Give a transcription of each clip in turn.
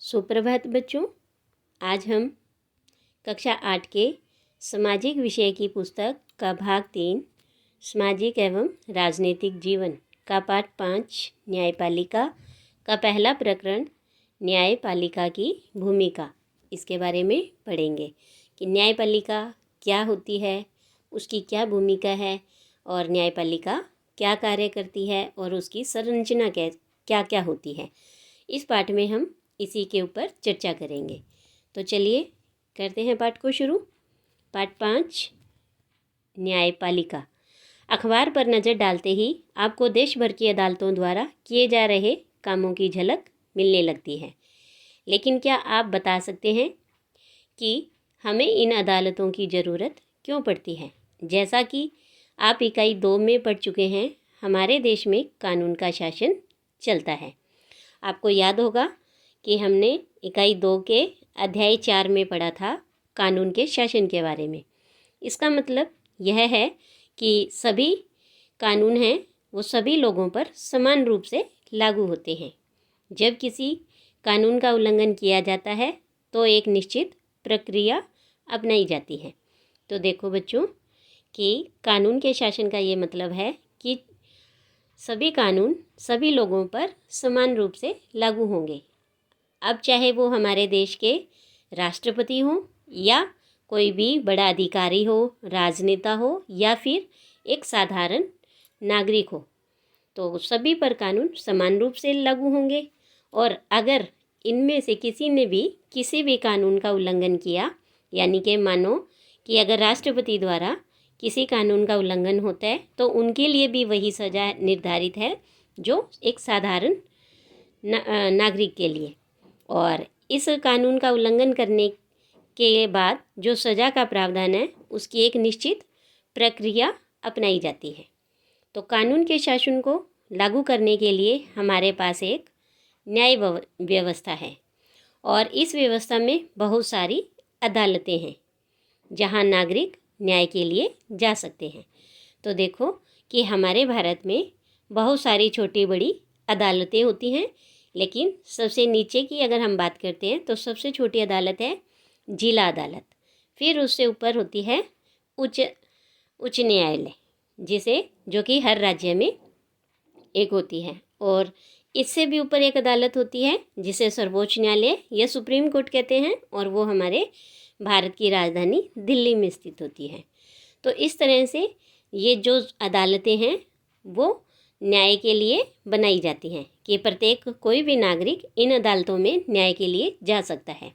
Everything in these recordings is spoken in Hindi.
सुप्रभात बच्चों। आज हम कक्षा 8 के सामाजिक विषय की पुस्तक का भाग 3 सामाजिक एवं राजनीतिक जीवन का पाठ 5 न्यायपालिका का पहला प्रकरण न्यायपालिका की भूमिका, इसके बारे में पढ़ेंगे कि न्यायपालिका क्या होती है, उसकी क्या भूमिका है और न्यायपालिका क्या कार्य करती है और उसकी संरचना क्या क्या होती है। इस पाठ में हम इसी के ऊपर चर्चा करेंगे। तो चलिए करते हैं पाठ को शुरू। पाठ 5 न्यायपालिका। अखबार पर नज़र डालते ही आपको देश भर की अदालतों द्वारा किए जा रहे कामों की झलक मिलने लगती है, लेकिन क्या आप बता सकते हैं कि हमें इन अदालतों की ज़रूरत क्यों पड़ती है? जैसा कि आप इकाई 2 में पढ़ चुके हैं, हमारे देश में कानून का शासन चलता है। आपको याद होगा कि हमने इकाई 2 के अध्याय 4 में पढ़ा था कानून के शासन के बारे में। इसका मतलब यह है कि सभी कानून हैं वो सभी लोगों पर समान रूप से लागू होते हैं। जब किसी कानून का उल्लंघन किया जाता है तो एक निश्चित प्रक्रिया अपनाई जाती है। तो देखो बच्चों कि कानून के शासन का ये मतलब है कि सभी कानून सभी लोगों पर समान रूप से लागू होंगे। अब चाहे वो हमारे देश के राष्ट्रपति हों या कोई भी बड़ा अधिकारी हो, राजनेता हो या फिर एक साधारण नागरिक हो, तो सभी पर कानून समान रूप से लागू होंगे। और अगर इनमें से किसी ने भी किसी भी कानून का उल्लंघन किया, यानी कि मानो कि अगर राष्ट्रपति द्वारा किसी कानून का उल्लंघन होता है तो उनके लिए भी वही सज़ा निर्धारित है जो एक साधारण नागरिक के लिए। और इस कानून का उल्लंघन करने के बाद जो सज़ा का प्रावधान है उसकी एक निश्चित प्रक्रिया अपनाई जाती है। तो कानून के शासन को लागू करने के लिए हमारे पास एक न्याय व्यवस्था है और इस व्यवस्था में बहुत सारी अदालतें हैं जहां नागरिक न्याय के लिए जा सकते हैं। तो देखो कि हमारे भारत में बहुत सारी छोटी बड़ी अदालतें होती हैं, लेकिन सबसे नीचे की अगर हम बात करते हैं तो सबसे छोटी अदालत है जिला अदालत। फिर उससे ऊपर होती है उच्च न्यायालय, जो कि हर राज्य में एक होती है। और इससे भी ऊपर एक अदालत होती है जिसे सर्वोच्च न्यायालय या सुप्रीम कोर्ट कहते हैं, और वो हमारे भारत की राजधानी दिल्ली में स्थित होती है। तो इस तरह से ये जो अदालतें हैं वो न्याय के लिए बनाई जाती हैं कि प्रत्येक कोई भी नागरिक इन अदालतों में न्याय के लिए जा सकता है।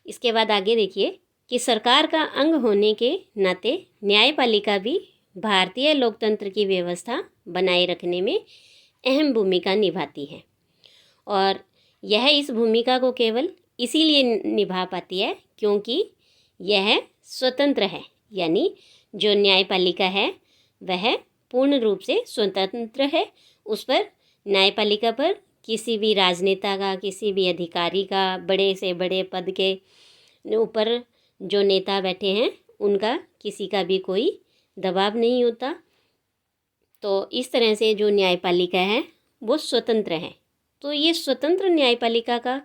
इसके बाद आगे देखिए कि सरकार का अंग होने के नाते न्यायपालिका भी भारतीय लोकतंत्र की व्यवस्था बनाए रखने में अहम भूमिका निभाती है। और यह इस भूमिका को केवल इसीलिए निभा पाती है क्योंकि यह स्वतंत्र है, यानी जो न्यायपालिका है वह पूर्ण रूप से स्वतंत्र है। उस पर न्यायपालिका पर किसी भी राजनेता का, किसी भी अधिकारी का, बड़े से बड़े पद के ऊपर जो नेता बैठे हैं उनका किसी का भी कोई दबाव नहीं होता। तो इस तरह से जो न्यायपालिका है वो स्वतंत्र है। तो ये स्वतंत्र न्यायपालिका का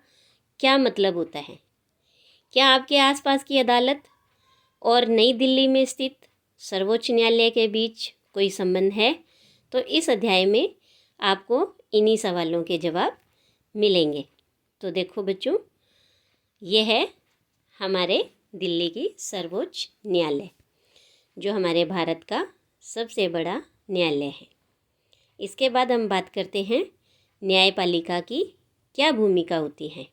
क्या मतलब होता है? क्या आपके आसपास की अदालत और नई दिल्ली में स्थित सर्वोच्च न्यायालय के बीच कोई संबंध है? तो इस अध्याय में आपको इन्हीं सवालों के जवाब मिलेंगे। तो देखो बच्चों, यह है हमारे दिल्ली की सर्वोच्च न्यायालय, जो हमारे भारत का सबसे बड़ा न्यायालय है। इसके बाद हम बात करते हैं न्यायपालिका की क्या भूमिका होती है।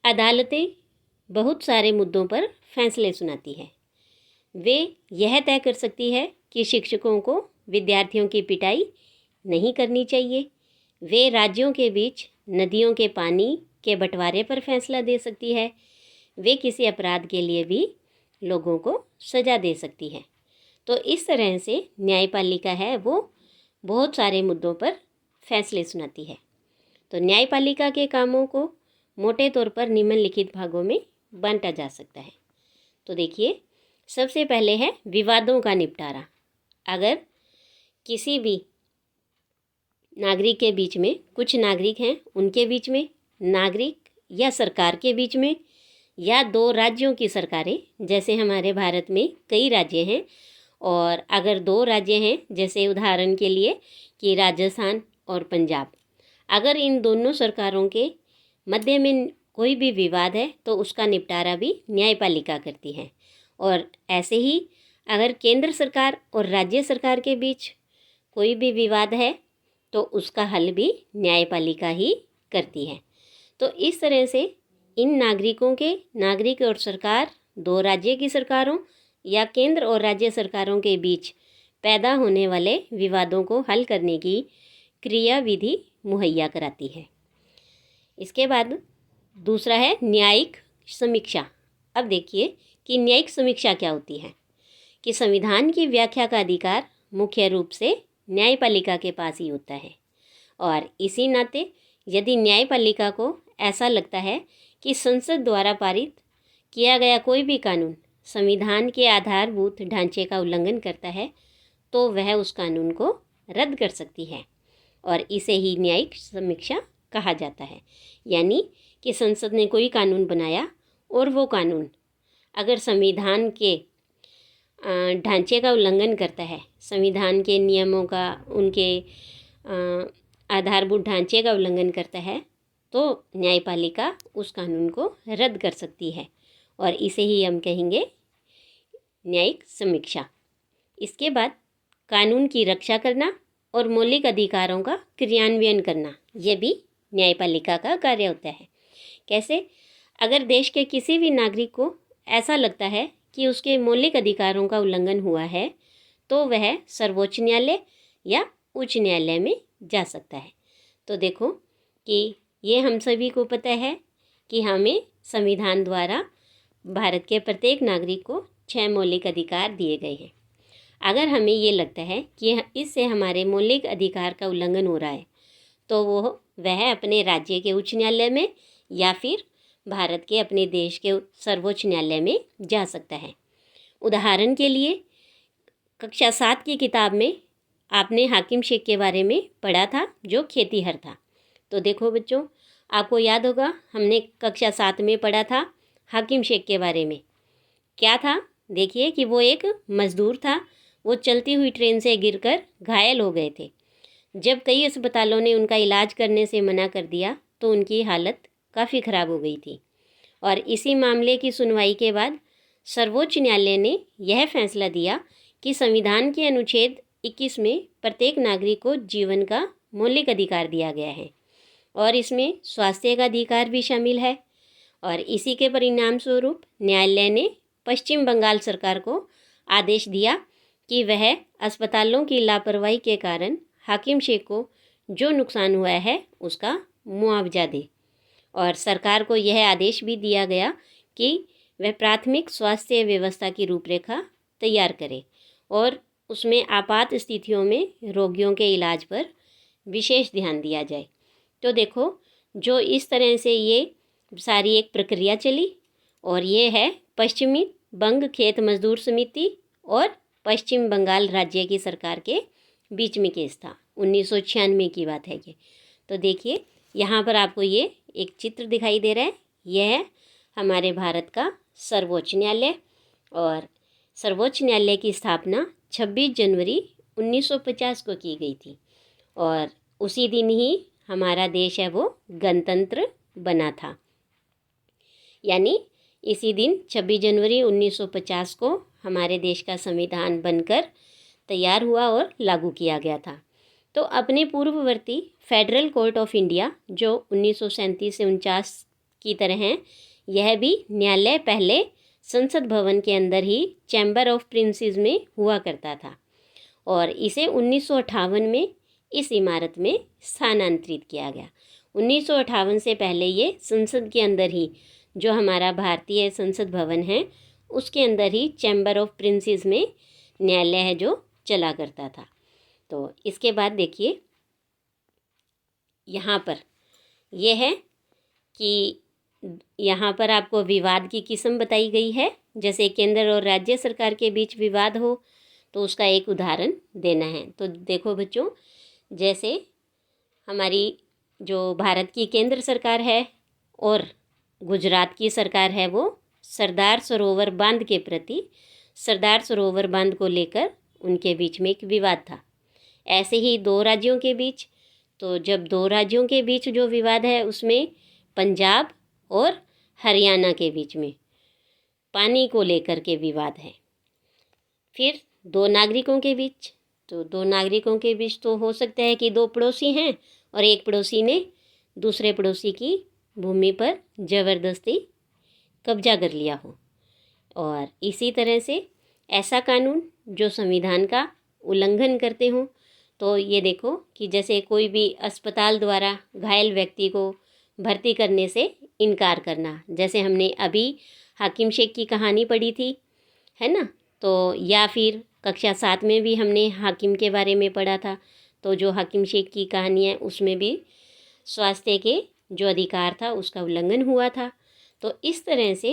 अदालतें बहुत सारे मुद्दों पर फैसले सुनाती है। वे यह तय कर सकती है कि शिक्षकों को विद्यार्थियों की पिटाई नहीं करनी चाहिए। वे राज्यों के बीच नदियों के पानी के बंटवारे पर फैसला दे सकती है। वे किसी अपराध के लिए भी लोगों को सज़ा दे सकती है। तो इस तरह से न्यायपालिका है वो बहुत सारे मुद्दों पर फैसले सुनाती है। तो न्यायपालिका के कामों को मोटे तौर पर निम्नलिखित भागों में बांटा जा सकता है। तो देखिए, सबसे पहले है विवादों का निपटारा। अगर किसी भी नागरिक के बीच में, कुछ नागरिक हैं उनके बीच में नागरिक या सरकार के बीच में, या दो राज्यों की सरकारें, जैसे हमारे भारत में कई राज्य हैं, और अगर दो राज्य हैं, जैसे उदाहरण के लिए कि राजस्थान और पंजाब, अगर इन दोनों सरकारों के मध्य में कोई भी विवाद है तो उसका निपटारा भी न्यायपालिका करती है। और ऐसे ही अगर केंद्र सरकार और राज्य सरकार के बीच कोई भी विवाद है तो उसका हल भी न्यायपालिका ही करती है। तो इस तरह से इन नागरिक और सरकार, दो राज्य की सरकारों या केंद्र और राज्य सरकारों के बीच पैदा होने वाले विवादों को हल करने की क्रियाविधि मुहैया कराती है। इसके बाद दूसरा है न्यायिक समीक्षा। अब देखिए कि न्यायिक समीक्षा क्या होती है, कि संविधान की व्याख्या का अधिकार मुख्य रूप से न्यायपालिका के पास ही होता है, और इसी नाते यदि न्यायपालिका को ऐसा लगता है कि संसद द्वारा पारित किया गया कोई भी कानून संविधान के आधारभूत ढांचे का उल्लंघन करता है तो वह उस कानून को रद्द कर सकती है, और इसे ही न्यायिक समीक्षा कहा जाता है। यानी कि संसद ने कोई कानून बनाया और वो कानून अगर संविधान के ढांचे का उल्लंघन करता है, संविधान के नियमों का, उनके आधारभूत ढांचे का उल्लंघन करता है, तो न्यायपालिका उस कानून को रद्द कर सकती है, और इसे ही हम कहेंगे न्यायिक समीक्षा। इसके बाद कानून की रक्षा करना और मौलिक अधिकारों का क्रियान्वयन करना, यह भी न्यायपालिका का कार्य होता है। कैसे? अगर देश के किसी भी नागरिक को ऐसा लगता है कि उसके मौलिक अधिकारों का उल्लंघन हुआ है तो वह सर्वोच्च न्यायालय या उच्च न्यायालय में जा सकता है। तो देखो कि ये हम सभी को पता है कि हमें संविधान द्वारा भारत के प्रत्येक नागरिक को 6 मौलिक अधिकार दिए गए हैं। अगर हमें ये लगता है कि इससे हमारे मौलिक अधिकार का उल्लंघन हो रहा है तो वह अपने राज्य के उच्च न्यायालय में या फिर भारत के अपने देश के सर्वोच्च न्यायालय में जा सकता है। उदाहरण के लिए कक्षा 7 की किताब में आपने हाकिम शेख के बारे में पढ़ा था, जो खेतीहर था। तो देखो बच्चों, आपको याद होगा हमने कक्षा 7 में पढ़ा था हाकिम शेख के बारे में। क्या था? देखिए कि वो एक मज़दूर था। वो चलती हुई ट्रेन से गिरकर घायल हो गए थे। जब कई अस्पतालों ने उनका इलाज करने से मना कर दिया तो उनकी हालत काफ़ी ख़राब हो गई थी, और इसी मामले की सुनवाई के बाद सर्वोच्च न्यायालय ने यह फैसला दिया कि संविधान के अनुच्छेद 21 में प्रत्येक नागरिक को जीवन का मौलिक अधिकार दिया गया है, और इसमें स्वास्थ्य का अधिकार भी शामिल है। और इसी के परिणाम स्वरूप न्यायालय ने पश्चिम बंगाल सरकार को आदेश दिया कि वह अस्पतालों की लापरवाही के कारण हाकिम शेख को जो नुकसान हुआ है उसका मुआवजा दे। और सरकार को यह आदेश भी दिया गया कि वह प्राथमिक स्वास्थ्य व्यवस्था की रूपरेखा तैयार करे और उसमें आपात स्थितियों में रोगियों के इलाज पर विशेष ध्यान दिया जाए। तो देखो, जो इस तरह से ये सारी एक प्रक्रिया चली, और ये है पश्चिमी बंग खेत मजदूर समिति और पश्चिम बंगाल राज्य की सरकार के बीच में केस था। 1996 की बात है ये। तो देखिए यहाँ पर आपको ये एक चित्र दिखाई दे रहा है। यह है हमारे भारत का सर्वोच्च न्यायालय, और सर्वोच्च न्यायालय की स्थापना 26 जनवरी 1950 को की गई थी, और उसी दिन ही हमारा देश है वो गणतंत्र बना था। यानी इसी दिन 26 जनवरी 1950 को हमारे देश का संविधान बनकर तैयार हुआ और लागू किया गया था। तो अपने पूर्ववर्ती फेडरल कोर्ट ऑफ इंडिया जो 1937 से 49 की तरह हैं, यह भी न्यायालय पहले संसद भवन के अंदर ही चैम्बर ऑफ प्रिंसेस में हुआ करता था, और इसे 1958 में इस इमारत में स्थानांतरित किया गया। 1958 से पहले ये संसद के अंदर ही, जो हमारा भारतीय संसद भवन है उसके अंदर ही चैम्बर ऑफ प्रिंसेस में न्यायालय है जो चला करता था। तो इसके बाद देखिए यहाँ पर यह है कि यहाँ पर आपको विवाद की किस्म बताई गई है। जैसे केंद्र और राज्य सरकार के बीच विवाद हो तो उसका एक उदाहरण देना है। तो देखो बच्चों, जैसे हमारी जो भारत की केंद्र सरकार है और गुजरात की सरकार है वो सरदार सरोवर बांध के प्रति, सरदार सरोवर बांध को लेकर उनके बीच में एक विवाद था। ऐसे ही दो राज्यों के बीच, तो जब दो राज्यों के बीच जो विवाद है उसमें पंजाब और हरियाणा के बीच में पानी को लेकर के विवाद है। फिर दो नागरिकों के बीच, तो दो नागरिकों के बीच तो हो सकता है कि दो पड़ोसी हैं और एक पड़ोसी ने दूसरे पड़ोसी की भूमि पर ज़बरदस्ती कब्जा कर लिया हो। और इसी तरह से ऐसा कानून जो संविधान का उल्लंघन करते हों, तो ये देखो कि जैसे कोई भी अस्पताल द्वारा घायल व्यक्ति को भर्ती करने से इनकार करना, जैसे हमने अभी हाकिम शेख की कहानी पढ़ी थी, है ना। तो या फिर कक्षा 7 में भी हमने हाकिम के बारे में पढ़ा था, तो जो हाकिम शेख की कहानी है उसमें भी स्वास्थ्य के जो अधिकार था उसका उल्लंघन हुआ था। तो इस तरह से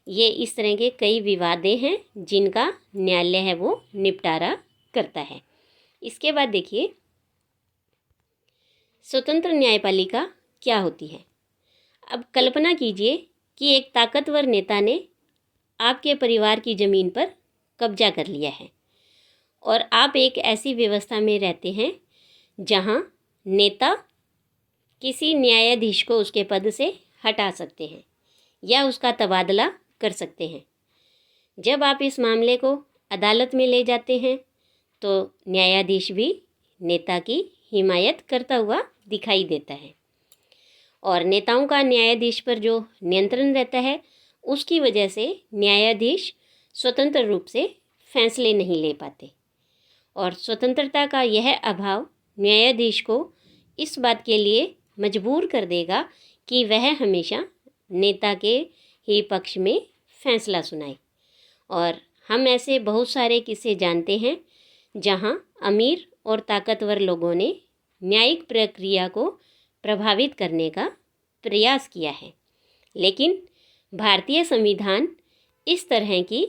ये इस तरह के कई विवादें हैं जिनका न्यायालय है वो निपटारा करता है। इसके बाद देखिए स्वतंत्र न्यायपालिका क्या होती है। अब कल्पना कीजिए कि एक ताकतवर नेता ने आपके परिवार की ज़मीन पर कब्जा कर लिया है और आप एक ऐसी व्यवस्था में रहते हैं जहां नेता किसी न्यायाधीश को उसके पद से हटा सकते हैं या उसका तबादला कर सकते हैं। जब आप इस मामले को अदालत में ले जाते हैं तो न्यायाधीश भी नेता की हिमायत करता हुआ दिखाई देता है और नेताओं का न्यायाधीश पर जो नियंत्रण रहता है उसकी वजह से न्यायाधीश स्वतंत्र रूप से फैसले नहीं ले पाते और स्वतंत्रता का यह अभाव न्यायाधीश को इस बात के लिए मजबूर कर देगा कि वह हमेशा नेता के ही पक्ष में फैसला सुनाए। और हम ऐसे बहुत सारे किस्से जानते हैं जहां अमीर और ताकतवर लोगों ने न्यायिक प्रक्रिया को प्रभावित करने का प्रयास किया है, लेकिन भारतीय संविधान इस तरह की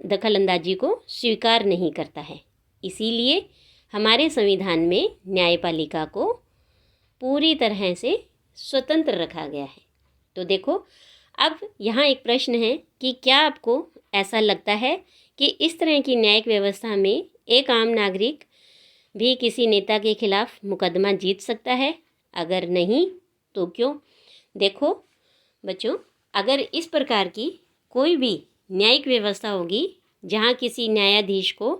दखलंदाजी को स्वीकार नहीं करता है। इसीलिए हमारे संविधान में न्यायपालिका को पूरी तरह से स्वतंत्र रखा गया है। तो देखो अब यहाँ एक प्रश्न है कि क्या आपको ऐसा लगता है कि इस तरह की न्यायिक व्यवस्था में एक आम नागरिक भी किसी नेता के खिलाफ मुकदमा जीत सकता है? अगर नहीं तो क्यों? देखो बच्चों, अगर इस प्रकार की कोई भी न्यायिक व्यवस्था होगी जहाँ किसी न्यायाधीश को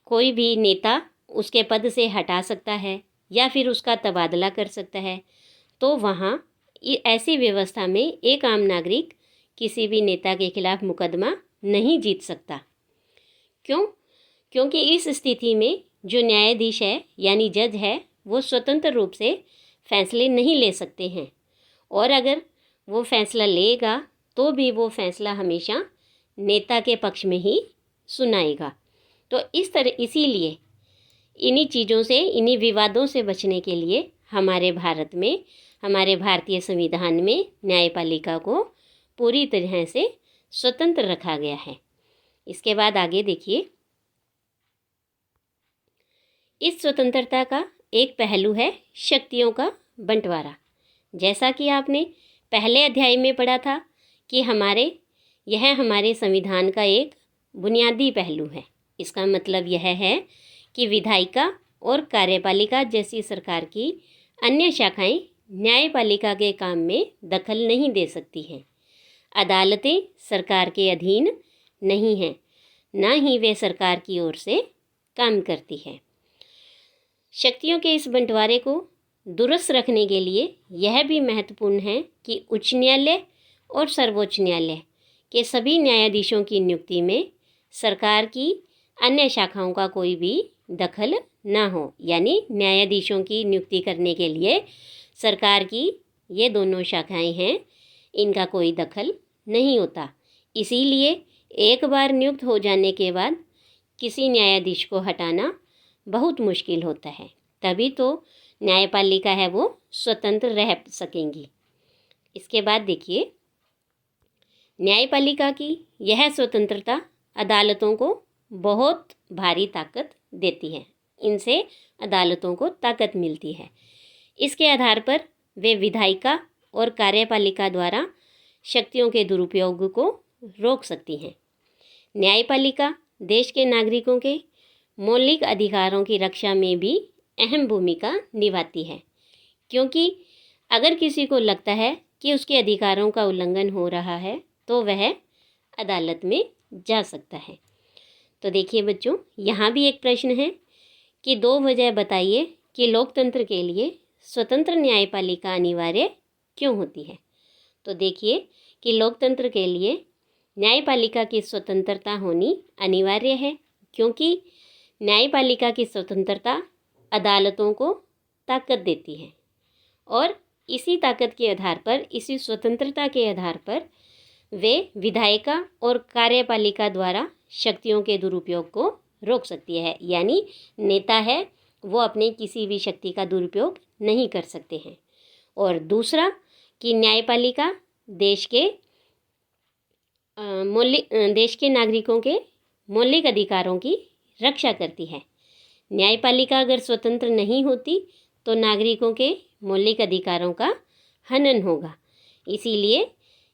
कोई भी नेता उसके पद से हटा सकता है या फिर उसका तबादला कर सकता है, तो वहाँ ऐसी व्यवस्था में एक आम नागरिक किसी भी नेता के खिलाफ मुकदमा नहीं जीत सकता। क्यों? क्योंकि इस स्थिति में जो न्यायाधीश है यानी जज है वो स्वतंत्र रूप से फैसले नहीं ले सकते हैं और अगर वो फैसला लेगा तो भी वो फैसला हमेशा नेता के पक्ष में ही सुनाएगा। तो इसीलिए इन्हीं चीज़ों से, इन्हीं विवादों से बचने के लिए हमारे भारत में, हमारे भारतीय संविधान में न्यायपालिका को पूरी तरह से स्वतंत्र रखा गया है। इसके बाद आगे देखिए, इस स्वतंत्रता का एक पहलू है शक्तियों का बंटवारा। जैसा कि आपने पहले अध्याय में पढ़ा था कि यह हमारे संविधान का एक बुनियादी पहलू है। इसका मतलब यह है कि विधायिका और कार्यपालिका जैसी सरकार की अन्य शाखाएं न्यायपालिका के काम में दखल नहीं दे सकती हैं। अदालतें सरकार के अधीन नहीं हैं, ना ही वे सरकार की ओर से काम करती है। शक्तियों के इस बंटवारे को दुरुस्त रखने के लिए यह भी महत्वपूर्ण है कि उच्च न्यायालय और सर्वोच्च न्यायालय के सभी न्यायाधीशों की नियुक्ति में सरकार की अन्य शाखाओं का कोई भी दखल ना हो। यानी न्यायाधीशों की नियुक्ति करने के लिए सरकार की ये दोनों शाखाएं हैं, इनका कोई दखल नहीं होता। इसीलिए एक बार नियुक्त हो जाने के बाद किसी न्यायाधीश को हटाना बहुत मुश्किल होता है, तभी तो न्यायपालिका है वो स्वतंत्र रह सकेंगी। इसके बाद देखिए, न्यायपालिका की यह स्वतंत्रता अदालतों को बहुत भारी ताकत देती है। इनसे अदालतों को ताकत मिलती है। इसके आधार पर वे विधायिका और कार्यपालिका द्वारा शक्तियों के दुरुपयोग को रोक सकती हैं। न्यायपालिका देश के नागरिकों के मौलिक अधिकारों की रक्षा में भी अहम भूमिका निभाती है, क्योंकि अगर किसी को लगता है कि उसके अधिकारों का उल्लंघन हो रहा है तो वह अदालत में जा सकता है। तो देखिए बच्चों, यहाँ भी एक प्रश्न है कि 2 वजह बताइए कि लोकतंत्र के लिए स्वतंत्र न्यायपालिका अनिवार्य क्यों होती है। तो देखिए कि लोकतंत्र के लिए न्यायपालिका की स्वतंत्रता होनी अनिवार्य है, क्योंकि न्यायपालिका की स्वतंत्रता अदालतों को ताकत देती है और इसी ताकत के आधार पर, इसी स्वतंत्रता के आधार पर वे विधायिका और कार्यपालिका द्वारा शक्तियों के दुरुपयोग को रोक सकती है। यानी नेता है वो अपने किसी भी शक्ति का दुरुपयोग नहीं कर सकते हैं। और दूसरा कि न्यायपालिका देश के नागरिकों के मौलिक अधिकारों की रक्षा करती है। न्यायपालिका अगर स्वतंत्र नहीं होती तो नागरिकों के मौलिक अधिकारों का हनन होगा। इसीलिए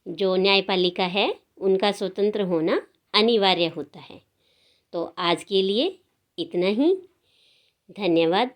जो न्यायपालिका है उनका स्वतंत्र होना अनिवार्य होता है। तो आज के लिए इतना ही। धन्यवाद।